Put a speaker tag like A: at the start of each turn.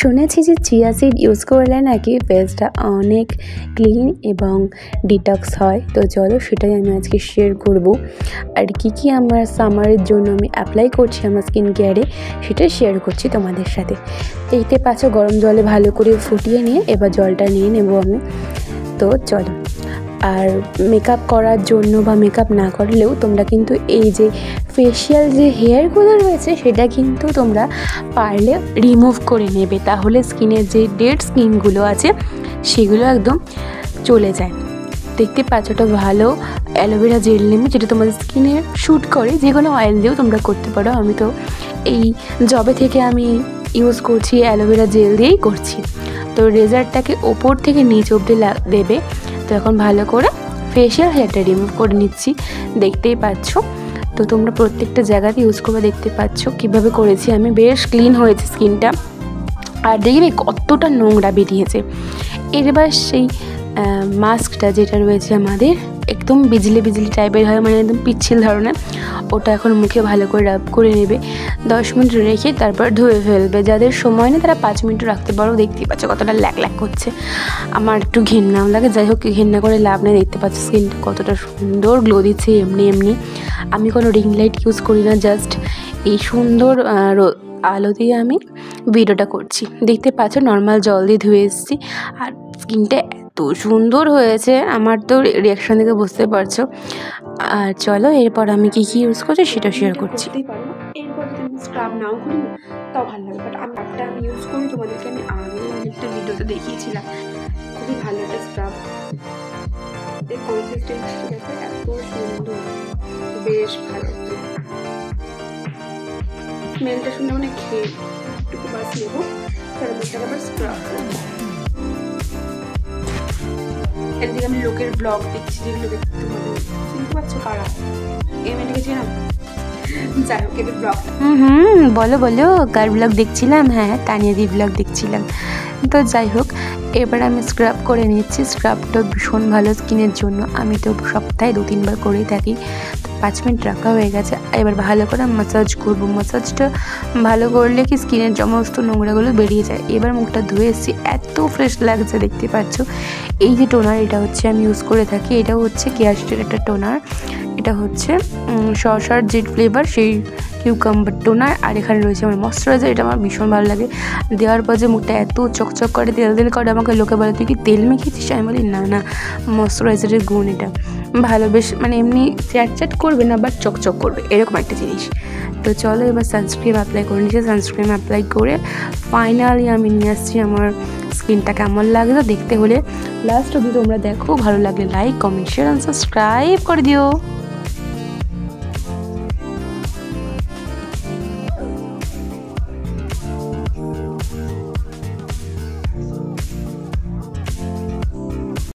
A: শুনেছি যে chia seed use করলে নাকি ফেসটা অনেক ক্লিন এবং ডিটক্স হয়। তো চলো সেটাই আমি আজকে শেয়ার করব। আর কি আমার সামারের জন্য আমি অ্যাপ্লাই করছি আমার স্কিন কেয়ারে সেটা শেয়ার করছি তোমাদের সাথে। দেখতে পাচ্ছ গরম জলে ভালো করে ফুটিয়ে নিয়ে এবার জলটা নিয়ে নেব আমি। তো চলো। আর মেকআপ করার জন্য বা মেকআপ না করলেও তোমরা কিন্তু এই যে ফেশিয়াল যে হেয়ারগুলো রয়েছে সেটা কিন্তু তোমরা পারলে রিমুভ করে নেবে, তাহলে স্কিনের যে ডেড স্কিনগুলো আছে সেগুলো একদম চলে যায়। দেখতে পাচ্ছ ওটা ভালো অ্যালোভেরা জেল নেবে যেটা তোমাদের স্কিনে শ্যুট করে, যে কোনো অয়েল দিয়েও তোমরা করতে পারো। আমি তো এই জবে থেকে আমি ইউজ করছি অ্যালোভেরা জেল দিয়েই করছি। তো রেজারটাকে ওপর থেকে নিচ অবধি দেবে। তো এখন ভালো করে ফেশিয়াল হেয়ারটা রিমুভ করে নিচ্ছি, দেখতেই পাচ্ছ। তো তোমরা প্রত্যেকটা জায়গাতে ইউজ করে দেখতে পাচ্ছ কীভাবে করেছি আমি। বেশ ক্লিন হয়েছে স্কিনটা, আর দেখবে কতটা নোংরা বেরিয়েছে। এবার সেই মাস্কটা যেটা রয়েছে আমাদের একদম বিজলি টাইপের হয়, মানে একদম পিচ্ছিল ধরনের, ওটা এখন মুখে ভালো করে রাব করে নেবে। 10 মিনিট রেখে তারপর ধুয়ে ফেলবে। যাদের সময় নেই তারা 5 মিনিট রাখতে পারো। দেখতে পাচ্ছ কতটা ল্যাক করছে, আমার একটু ঘেন্নাও লাগে। যাই হোক, ঘেন্না করে লাভ নেই, দেখতে পাচ্ছ স্কিনটা কতটা সুন্দর গ্লো দিচ্ছে এমনি। আমি কোনো রিং লাইট ইউজ করি না, জাস্ট এই সুন্দর আলো দিয়ে আমি ভিডিওটা করছি। দেখতে পাচ্ছ নর্মাল জল দিয়ে ধুয়ে এসেছি, আর স্কিনটা এত সুন্দর হয়েছে আমার, তো রিয়াকশান দেখে বুঝতে পারছো। আর চলো এরপর আমি কী ইউজ করছি সেটা শেয়ার করছি। এরপর যদি স্ক্রাব নাও করি না তাও ভালো লাগে, বাট স্ক্রাবটা আমি ইউজ করি, তোমাদেরকে আমি আগে একটা ভিডিওতে দেখিয়েছিলাম। খুবই ভালো একটা স্ক্রাব, এর কনসিস্টেন্সি দেখো এত সুন্দর, বেশ ভালো। স্মেলটা শুনে মানে খেয়ে একটু বাস নেবো, তারপর আবার স্ক্রাব করবো। এদিকে আমি লোকের ব্লগ দেখছি, যেগুলো দেখতে হবে চিনতে পারছো কারা, এই মেয়েটাকে চিনাম। যাই হোক, এবার ব্লগ বলো কার ব্লগ দেখছিলাম? হ্যাঁ, তানিয়াদি ব্লগ দেখছিলাম। তো যাই হোক, এবার আমি স্ক্রাব করে নিচ্ছি। স্ক্রাবটা ভীষণ ভালো স্কিনের জন্য, আমি তো সপ্তাহে 2-3 বার করেই থাকি। তো 5 মিনিট রাখা হয়ে গেছে, এবার ভালো করে ম্যাসাজ করবো। ম্যাসাজটা ভালো করলে কি স্কিনের সমস্ত নোংরাগুলো বেরিয়ে যায়। এবার মুখটা ধুয়ে এসেছি, এত ফ্রেশ লাগছে দেখতে পাচ্ছ। এই যে টোনার, এটা হচ্ছে আমি ইউজ করে থাকি, এটাও হচ্ছে কেয়ারস্টের একটা টোনার। এটা হচ্ছে শসার জেড ফ্লেভার সেই কিউকাম্বার টোনার। আর এখানে রয়েছে আমার ময়শ্চারাইজার, এটা আমার ভীষণ ভালো লাগে। দেওয়ার পর যে মুখটা এত চকচক করে, তেল করে, আমাকে লোকে বলে তুই কি তেল মেখেছিস? আমি বলি না ময়শ্চারাইজারের গুণ এটা ভালো, বেশ মানে এমনি চ্যাট করবে না, বাট চকচক করবে, এরকম একটা জিনিস। তো চলো এবার সানস্ক্রিন অ্যাপ্লাই করে নিচ্ছি। সানস্ক্রিন অ্যাপ্লাই করে ফাইনালি আমি নিয়ে আসছি আমার স্কিনটা কেমন লাগলো দেখতে হলে লাস্ট অবধি তোমরা দেখো। ভালো লাগলে লাইক, কমেন্ট, শেয়ার, সাবস্ক্রাইব করে দিও।